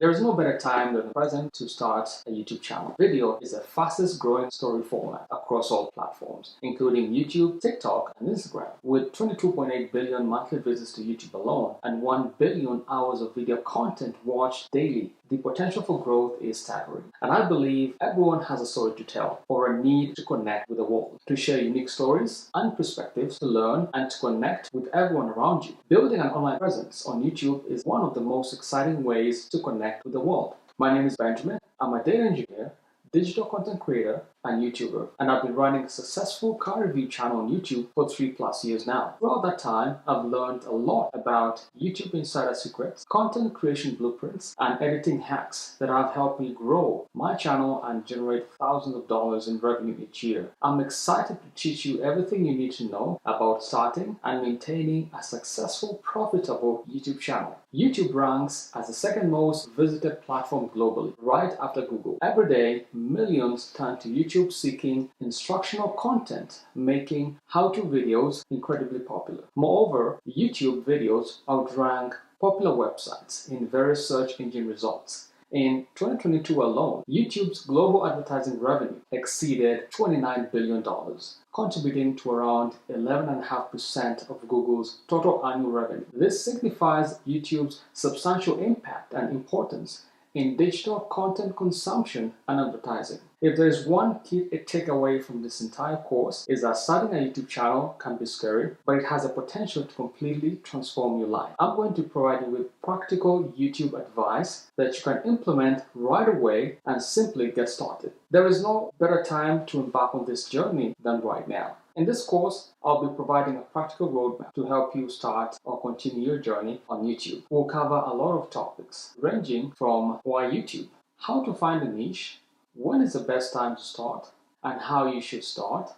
There is no better time than the present to start a YouTube channel. Video is the fastest growing story format across all platforms, including YouTube, TikTok, and Instagram. With 22.8 billion monthly visits to YouTube alone and 1 billion hours of video content watched daily, the potential for growth is staggering. And I believe everyone has a story to tell or a need to connect with the world, to share unique stories and perspectives, to learn and to connect with everyone around you. Building an online presence on YouTube is one of the most exciting ways to connect with the world. My name is Benjamin. I'm a data engineer, digital content creator, and YouTuber, and I've been running a successful car review channel on YouTube for 3+ years now. Throughout that time, I've learned a lot about YouTube insider secrets, content creation blueprints, and editing hacks that have helped me grow my channel and generate thousands of dollars in revenue each year. I'm excited to teach you everything you need to know about starting and maintaining a successful, profitable YouTube channel. YouTube ranks as the second most visited platform globally, right after Google. Every day, millions turn to YouTube seeking instructional content, making how-to videos incredibly popular. Moreover, YouTube videos outrank popular websites in various search engine results. In 2022 alone, YouTube's global advertising revenue exceeded $29 billion, contributing to around 11.5% of Google's total annual revenue. This signifies YouTube's substantial impact and importance in digital content consumption and advertising. If there is one key takeaway from this entire course, is that starting a YouTube channel can be scary, but it has a potential to completely transform your life. I'm going to provide you with practical YouTube advice that you can implement right away and simply get started. There is no better time to embark on this journey than right now. In this course, I'll be providing a practical roadmap to help you start or continue your journey on YouTube. We'll cover a lot of topics, ranging from why YouTube, how to find a niche, when is the best time to start, and how you should start,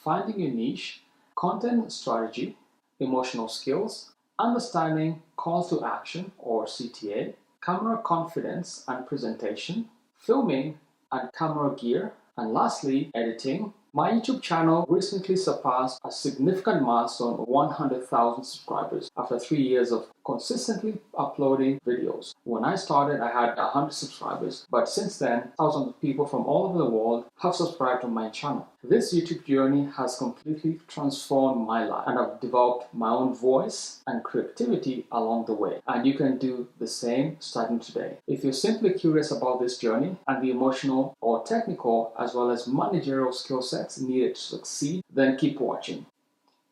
finding your niche, content strategy, emotional skills, understanding call to action or CTA, camera confidence and presentation, filming and camera gear, and lastly, editing. My YouTube channel recently surpassed a significant milestone of 100,000 subscribers after 3 years of consistently uploading videos. When I started, I had 100 subscribers, but since then, thousands of people from all over the world have subscribed to my channel. This YouTube journey has completely transformed my life, and I've developed my own voice and creativity along the way. And you can do the same starting today. If you're simply curious about this journey and the emotional or technical as well as managerial skill sets needed to succeed, then keep watching.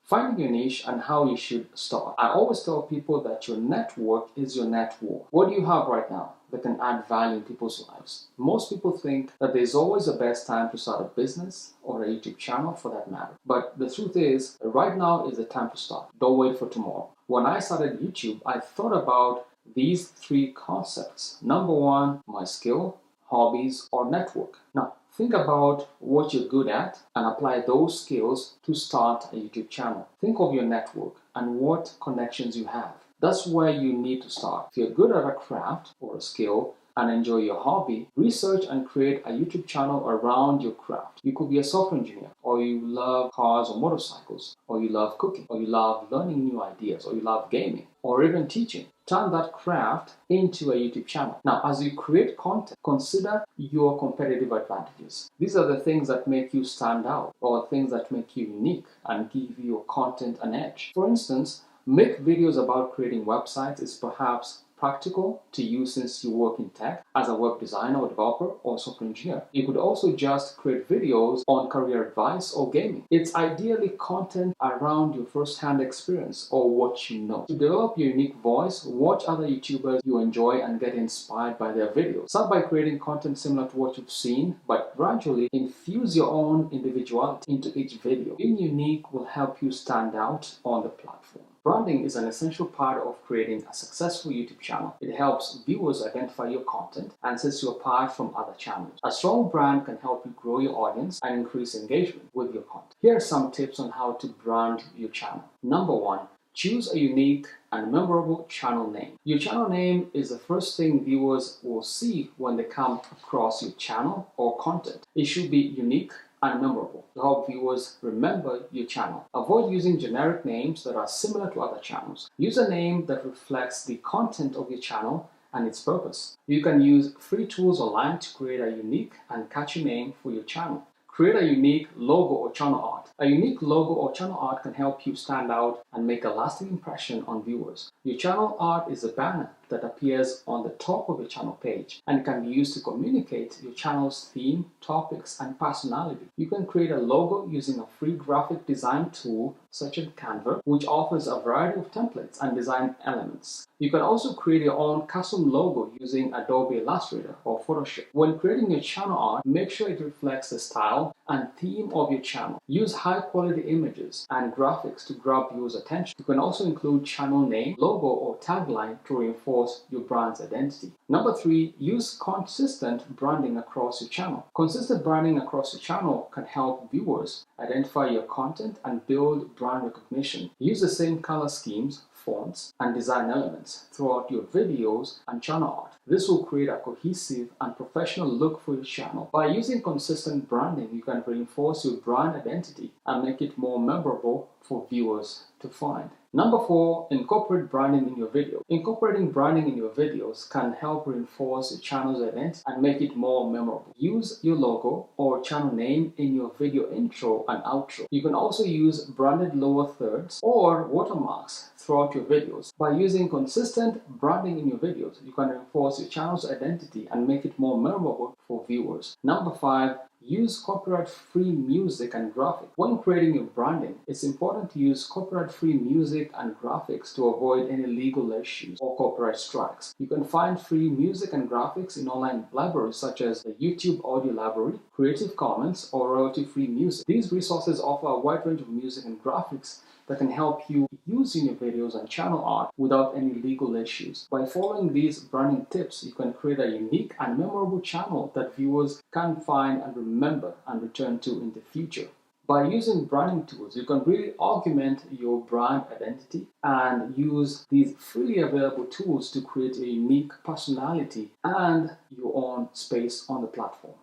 Finding your niche and how you should start. I always tell people that your network is your net worth. What do you have right now that can add value in people's lives? Most people think that there's always the best time to start a business or a YouTube channel for that matter. But the truth is, right now is the time to start. Don't wait for tomorrow. When I started YouTube, I thought about these 3 concepts. Number 1, my skill, hobbies, or network. Now, think about what you're good at and apply those skills to start a YouTube channel. Think of your network and what connections you have. That's where you need to start. If you're good at a craft or a skill and enjoy your hobby, research and create a YouTube channel around your craft. You could be a software engineer, or you love cars or motorcycles, or you love cooking, or you love learning new ideas, or you love gaming, or even teaching. Turn that craft into a YouTube channel. Now, as you create content, consider your competitive advantages. These are the things that make you stand out, or things that make you unique and give your content an edge. For instance, make videos about creating websites is perhaps practical to you since you work in tech as a web designer or developer or software engineer. You could also just create videos on career advice or gaming. It's ideally content around your first-hand experience or what you know. To develop your unique voice, watch other YouTubers you enjoy and get inspired by their videos. Start by creating content similar to what you've seen, but gradually infuse your own individuality into each video. Being unique will help you stand out on the platform. Branding is an essential part of creating a successful YouTube channel. It helps viewers identify your content and sets you apart from other channels. A strong brand can help you grow your audience and increase engagement with your content. Here are some tips on how to brand your channel. Number 1, choose a unique and memorable channel name. Your channel name is the first thing viewers will see when they come across your channel or content. It should be unique and memorable to help viewers remember your channel. Avoid using generic names that are similar to other channels. Use a name that reflects the content of your channel and its purpose. You can use free tools online to create a unique and catchy name for your channel. Create a unique logo or channel art. A unique logo or channel art can help you stand out and make a lasting impression on viewers. Your channel art is a banner that appears on the top of your channel page and can be used to communicate your channel's theme, topics, and personality. You can create a logo using a free graphic design tool such as Canva, which offers a variety of templates and design elements. You can also create your own custom logo using Adobe Illustrator or Photoshop. When creating your channel art, make sure it reflects the style and theme of your channel. Use high-quality images and graphics to grab viewers' attention. You can also include channel name, logo, or tagline to reinforce your brand's identity. Number 3, use consistent branding across your channel. Consistent branding across your channel can help viewers identify your content and build brand recognition. Use the same color schemes, fonts, and design elements throughout your videos and channel art. This will create a cohesive and professional look for your channel. By using consistent branding, you can reinforce your brand identity and make it more memorable for viewers to find. Number 4, incorporate branding in your video. Incorporating branding in your videos can help reinforce your channel's identity and make it more memorable. Use your logo or channel name in your video intro and outro. You can also use branded lower thirds or watermarks throughout your videos. By using consistent branding in your videos, you can reinforce your channel's identity and make it more memorable for viewers. Number 5, use copyright-free music and graphics. When creating your branding, it's important to use copyright-free music and graphics to avoid any legal issues or copyright strikes. You can find free music and graphics in online libraries such as the YouTube Audio Library, Creative Commons, or royalty-free music. These resources offer a wide range of music and graphics that can help you use in your videos and channel art without any legal issues. By following these branding tips, you can create a unique and memorable channel that viewers can find and remember and return to in the future. By using branding tools, you can really augment your brand identity and use these freely available tools to create a unique personality and your own space on the platform.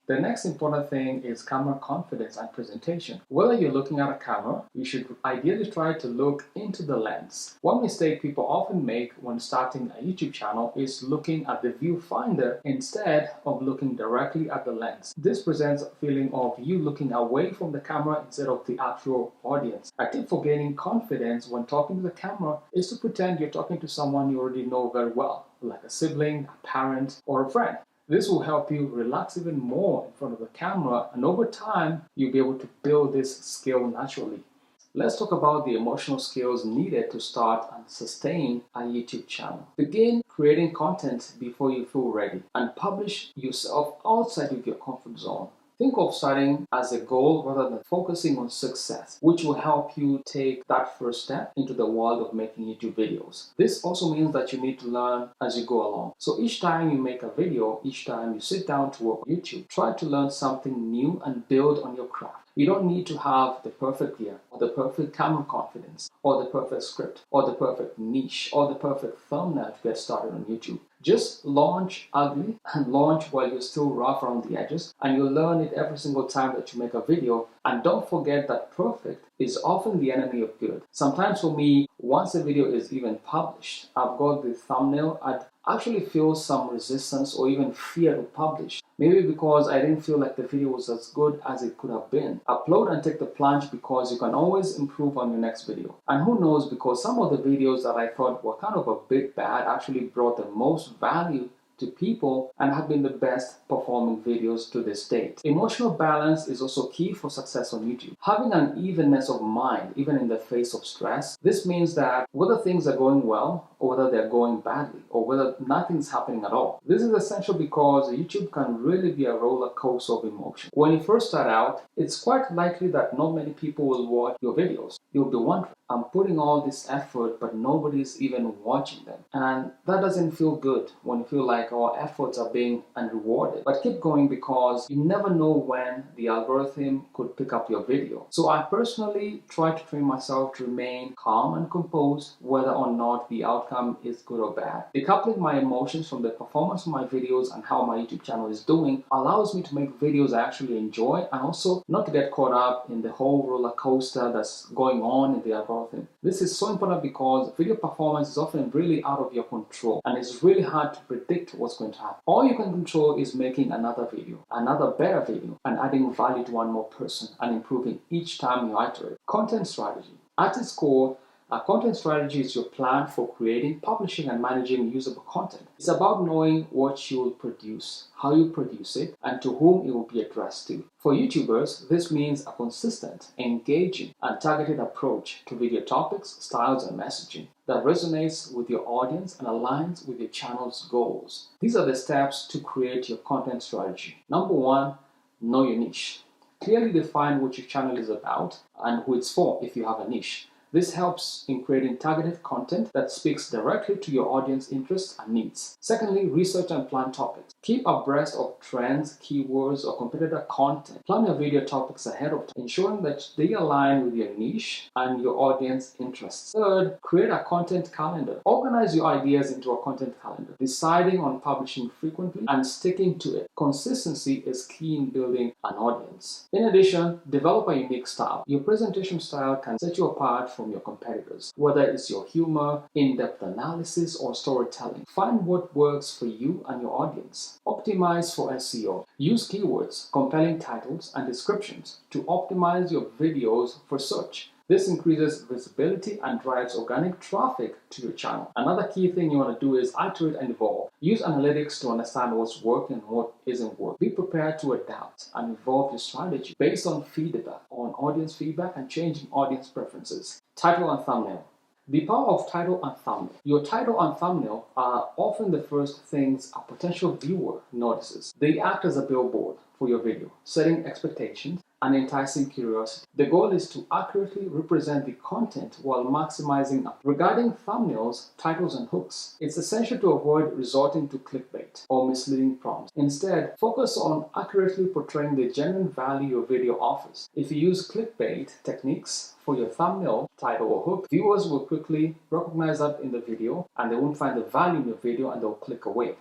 The next important thing is camera confidence and presentation. Whether you're looking at a camera, you should ideally try to look into the lens. One mistake people often make when starting a YouTube channel is looking at the viewfinder instead of looking directly at the lens. This presents a feeling of you looking away from the camera instead of the actual audience. A tip for gaining confidence when talking to the camera is to pretend you're talking to someone you already know very well, like a sibling, a parent, or a friend. This will help you relax even more in front of the camera, and over time, you'll be able to build this skill naturally. Let's talk about the emotional skills needed to start and sustain a YouTube channel. Begin creating content before you feel ready and publish yourself outside of your comfort zone. Think of starting as a goal rather than focusing on success, which will help you take that first step into the world of making YouTube videos. This also means that you need to learn as you go along. So each time you make a video, each time you sit down to work on YouTube, try to learn something new and build on your craft. You don't need to have the perfect gear, or the perfect camera confidence, or the perfect script, or the perfect niche, or the perfect thumbnail to get started on YouTube. Just launch ugly and launch while you're still rough around the edges, and you'll learn it every single time that you make a video. And don't forget that perfect is often the enemy of good. Sometimes for me, once a video is even published, I've got the thumbnail, I'd actually feel some resistance or even fear to publish. Maybe because I didn't feel like the video was as good as it could have been. Upload and take the plunge because you can always improve on your next video. And who knows, because some of the videos that I thought were kind of a bit bad actually brought the most value to people and have been the best performing videos to this date. Emotional balance is also key for success on YouTube. Having an evenness of mind, even in the face of stress, this means that whether things are going well or whether they're going badly or whether nothing's happening at all. This is essential because YouTube can really be a roller coaster of emotion. When you first start out, it's quite likely that not many people will watch your videos. You'll be wondering, I'm putting all this effort but nobody's even watching them. And that doesn't feel good when you feel like like our efforts are being unrewarded. But keep going, because you never know when the algorithm could pick up your video. So I personally try to train myself to remain calm and composed whether or not the outcome is good or bad. Decoupling my emotions from the performance of my videos and how my YouTube channel is doing allows me to make videos I actually enjoy, and also not to get caught up in the whole roller coaster that's going on in the algorithm. This is so important because video performance is often really out of your control, and it's really hard to predict what's going to happen. All you can control is making another video, another better video, and adding value to one more person and improving each time you iterate. Content strategy. At its core, a content strategy is your plan for creating, publishing, and managing usable content. It's about knowing what you will produce, how you produce it, and to whom it will be addressed to. For YouTubers, this means a consistent, engaging, and targeted approach to video topics, styles, and messaging that resonates with your audience and aligns with your channel's goals. These are the steps to create your content strategy. Number 1, know your niche. Clearly define what your channel is about and who it's for if you have a niche. This helps in creating targeted content that speaks directly to your audience interests and needs. Secondly, research and plan topics. Keep abreast of trends, keywords, or competitor content. Plan your video topics ahead of time, ensuring that they align with your niche and your audience interests. Third, create a content calendar. Organize your ideas into a content calendar, deciding on publishing frequently and sticking to it. Consistency is key in building an audience. In addition, develop a unique style. Your presentation style can set you apart from your competitors, whether it's your humor, in-depth analysis, or storytelling. Find what works for you and your audience. Optimize for SEO. Use keywords, compelling titles, and descriptions to optimize your videos for search. This increases visibility and drives organic traffic to your channel. Another key thing you want to do is iterate and evolve. Use analytics to understand what's working and what isn't working. Be prepared to adapt and evolve your strategy based on feedback, on audience feedback, and changing audience preferences. Title and thumbnail. The power of title and thumbnail. Your title and thumbnail are often the first things a potential viewer notices. They act as a billboard for your video, setting expectations and enticing curiosity. The goal is to accurately represent the content while maximizing. Regarding thumbnails, titles, and hooks, it's essential to avoid resorting to clickbait or misleading prompts. Instead, focus on accurately portraying the genuine value your video offers. If you use clickbait techniques for your thumbnail, title, or hook, viewers will quickly recognize that in the video, and they won't find the value in your video, and they'll click away.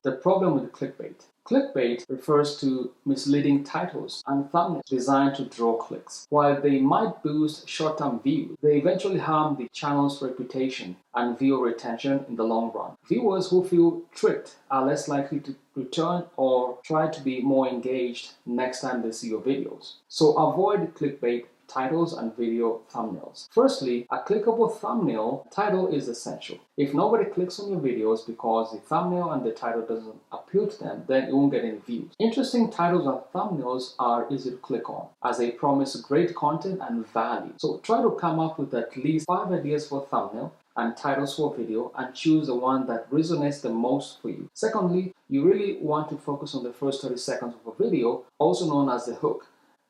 The problem with clickbait. Clickbait refers to misleading titles and thumbnails designed to draw clicks. While they might boost short-term views, they eventually harm the channel's reputation and viewer retention in the long run. Viewers who feel tricked are less likely to return or try to be more engaged next time they see your videos. So avoid clickbait titles and video thumbnails. Firstly, a clickable thumbnail title is essential. If nobody clicks on your videos because the thumbnail and the title doesn't appeal to them, then you won't get any views. Interesting titles and thumbnails are easy to click on, as they promise great content and value. So try to come up with at least 5 ideas for thumbnail and titles for video, and choose the one that resonates the most for you. Secondly, you really want to focus on the first 30 seconds of a video, also known as the hook.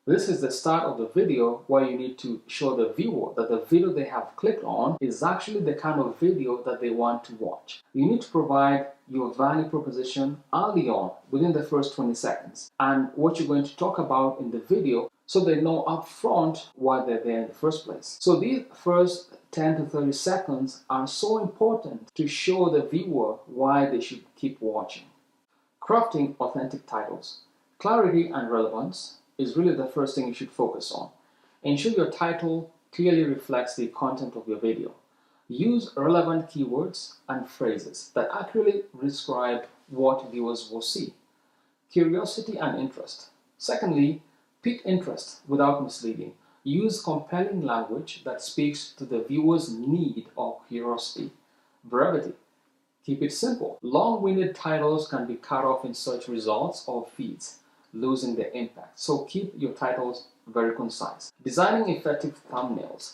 This is the start of the video where you need to show the viewer that the video they have clicked on is actually the kind of video that they want to watch. You need to provide your value proposition early on, within the first 20 seconds, and what you're going to talk about in the video, so they know upfront why they're there in the first place. So these first 10 to 30 seconds are so important to show the viewer why they should keep watching. Crafting authentic titles. Clarity and relevance is really the first thing you should focus on. Ensure your title clearly reflects the content of your video. Use relevant keywords and phrases that accurately describe what viewers will see. Curiosity and interest. Secondly, pique interest without misleading. Use compelling language that speaks to the viewer's need or curiosity. Brevity. Keep it simple. Long-winded titles can be cut off in search results or feeds, losing their impact. So keep your titles very concise. Designing effective thumbnails.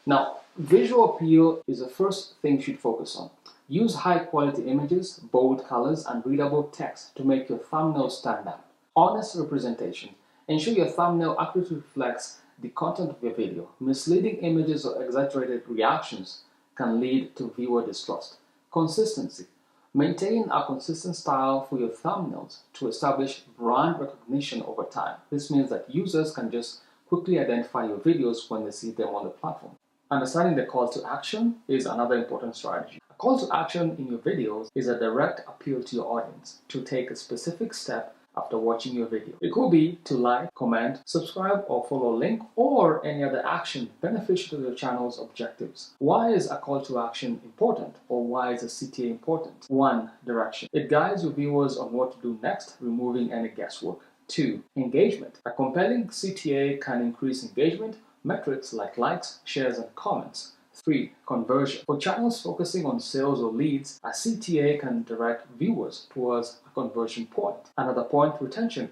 Now, visual appeal is the first thing you should focus on. Use high quality images, bold colors, and readable text to make your thumbnail stand out. Honest representation. Ensure your thumbnail accurately reflects the content of your video. Misleading images or exaggerated reactions can lead to viewer distrust. Consistency. Maintain a consistent style for your thumbnails to establish brand recognition over time. This means that users can just quickly identify your videos when they see them on the platform. Understanding the call to action is another important strategy. A call to action in your videos is a direct appeal to your audience to take a specific step after watching your video. It could be to like, comment, subscribe or follow a link, or any other action beneficial to your channel's objectives. Why is a call to action important, or why is a CTA important? 1. Direction. It guides your viewers on what to do next, removing any guesswork. 2. Engagement. A compelling CTA can increase engagement metrics like likes, shares, and comments. 3. Conversion. For channels focusing on sales or leads, a CTA can direct viewers towards a conversion point. Another point, retention.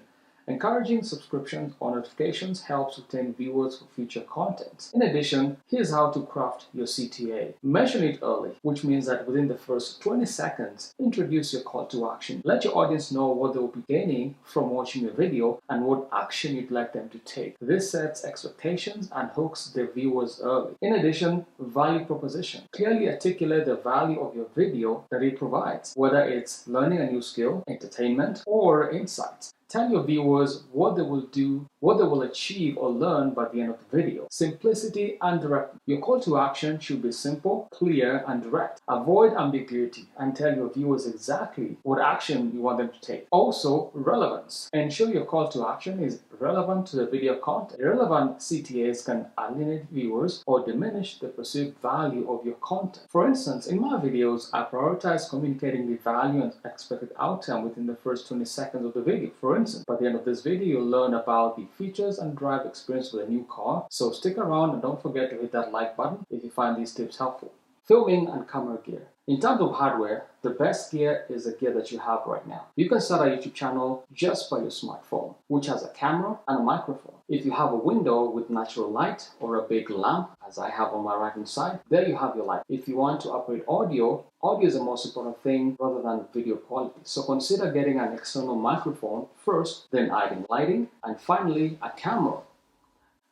Encouraging subscriptions or notifications helps retain viewers for future content. In addition, here's how to craft your CTA. Mention it early, which means that within the first 20 seconds, introduce your call to action. Let your audience know what they will be gaining from watching your video and what action you'd like them to take. This sets expectations and hooks their viewers early. In addition, value proposition. Clearly articulate the value of your video that it provides, whether it's learning a new skill, entertainment, or insights. Tell your viewers what they will do, what they will achieve or learn by the end of the video. Simplicity and directness. Your call to action should be simple, clear, and direct. Avoid ambiguity and tell your viewers exactly what action you want them to take. Also, relevance. Ensure your call to action is relevant to the video content. Irrelevant CTAs can alienate viewers or diminish the perceived value of your content. For instance, in my videos, I prioritize communicating the value and expected outcome within the first 20 seconds of the video. For instance, by the end of this video, you'll learn about the features and drive experience with a new car. So stick around and don't forget to hit that like button if you find these tips helpful. Filming and camera gear. In terms of hardware, the best gear is the gear that you have right now. You can start a YouTube channel just by your smartphone, which has a camera and a microphone. If you have a window with natural light or a big lamp, as I have on my right hand side, there you have your light. If you want to upgrade audio, audio is the most important thing rather than video quality. So consider getting an external microphone first, then adding lighting, and finally a camera.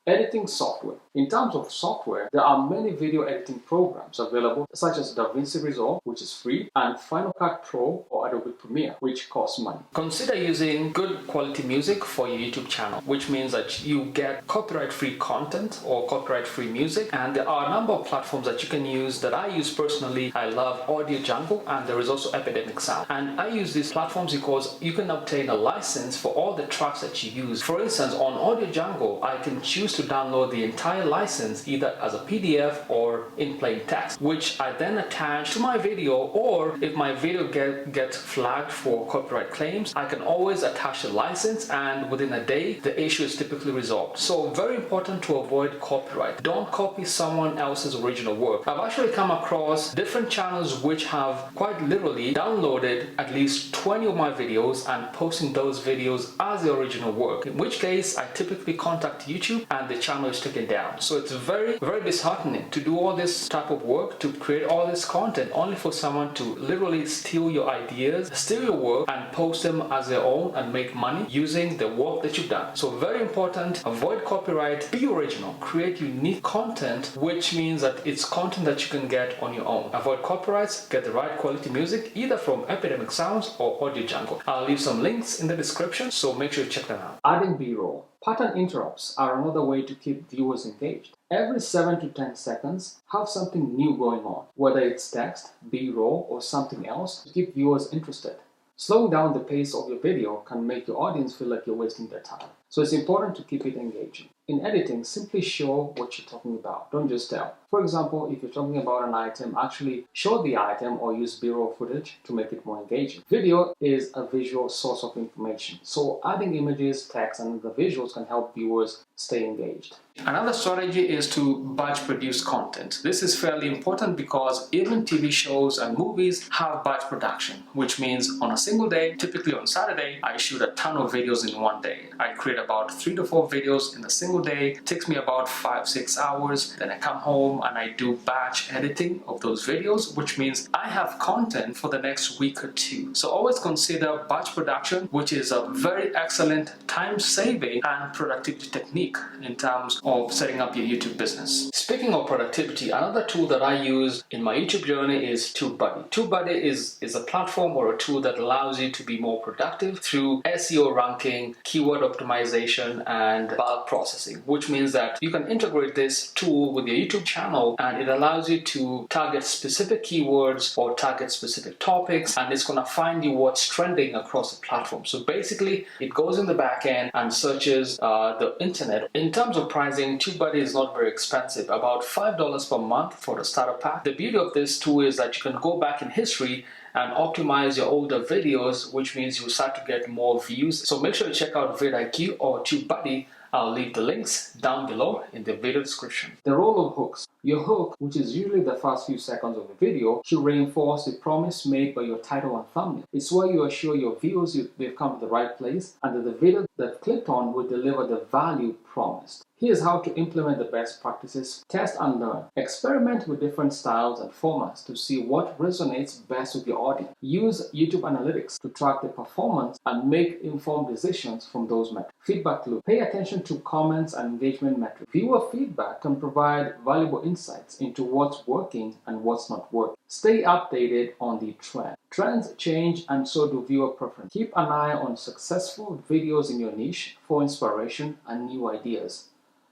Editing software. In terms of software, there are many video editing programs available, such as DaVinci Resolve, which is free, and Final Cut Pro or Adobe Premiere, which costs money. Consider using good quality music for your YouTube channel, which means that you get copyright-free content or copyright-free music, and there are a number of platforms that you can use that I use personally. I love Audio Jungle, and there is also Epidemic Sound. And I use these platforms because you can obtain a license for all the tracks that you use. For instance, on Audio Jungle, I can choose to download the entire license either as a PDF or in plain text, which I then attach to my video, or if my video gets flagged for copyright claims, I can always attach the license and within a day the issue is typically resolved. So very important to avoid copyright. Don't copy someone else's original work. I've actually come across different channels which have quite literally downloaded at least 20 of my videos and posting those videos as the original work, in which case I typically contact YouTube and the channel is taken down. So it's very disheartening to do all this type of work, to create all this content only for someone to literally steal your ideas, steal your work and post them as their own and make money using the work that you've done. So very important, avoid copyright, be original, create unique content, which means that it's content that you can get on your own. Avoid copyrights, get the right quality music either from Epidemic Sounds or Audio Jungle. I'll leave some links in the description, so make sure you check them out. Adding B-roll. Pattern interrupts are another way to keep viewers engaged. Every 7 to 10 seconds, have something new going on, whether it's text, B-roll, or something else to keep viewers interested. Slowing down the pace of your video can make your audience feel like you're wasting their time. So it's important to keep it engaging. In editing, simply show what you're talking about, don't just tell. For example, if you're talking about an item, actually show the item or use B-roll footage to make it more engaging. Video is a visual source of information, so adding images, text, and the visuals can help viewers stay engaged. Another strategy is to batch produce content. This is fairly important because even TV shows and movies have batch production, which means on a single day, typically on Saturday, I shoot a ton of videos in one day. I create about 3 to 4 videos in a single day. It takes me about 5-6 hours. Then I come home, and I do batch editing of those videos, which means I have content for the next week or two. So always consider batch production, which is a very excellent time-saving and productivity technique in terms of setting up your YouTube business. Speaking of productivity, another tool that I use in my YouTube journey is TubeBuddy. TubeBuddy is a platform or a tool that allows you to be more productive through SEO ranking, keyword optimization, and bulk processing, which means that you can integrate this tool with your YouTube channel, and it allows you to target specific keywords or target specific topics, and it's going to find you what's trending across the platform. So basically, it goes in the back end and searches the internet. In terms of pricing, TubeBuddy is not very expensive, about $5 per month for the starter pack. The beauty of this tool is that you can go back in history and optimize your older videos, which means you start to get more views. So make sure to check out vidIQ or TubeBuddy. I'll leave the links down below in the video description. The role of hooks. Your hook, which is usually the first few seconds of the video, should reinforce the promise made by your title and thumbnail. It's where you assure your viewers they've come to the right place and that the video they've clicked on will deliver the value promised. Here's how to implement the best practices. Test and learn. Experiment with different styles and formats to see what resonates best with your audience. Use YouTube analytics to track the performance and make informed decisions from those metrics. Feedback loop. Pay attention to comments and engagement metrics. Viewer feedback can provide valuable insights into what's working and what's not working. Stay updated on the trend. Trends change and so do viewer preference. Keep an eye on successful videos in your niche for inspiration and new ideas.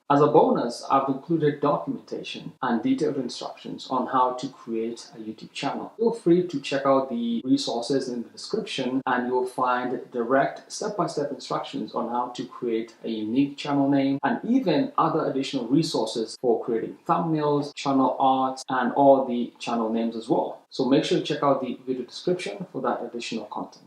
As a bonus, I've included documentation and detailed instructions on how to create a YouTube channel. Feel free to check out the resources in the description, and you'll find direct step-by-step instructions on how to create a unique channel name and even other additional resources for creating thumbnails, channel art, and all the channel names as well. So make sure to check out the video description for that additional content.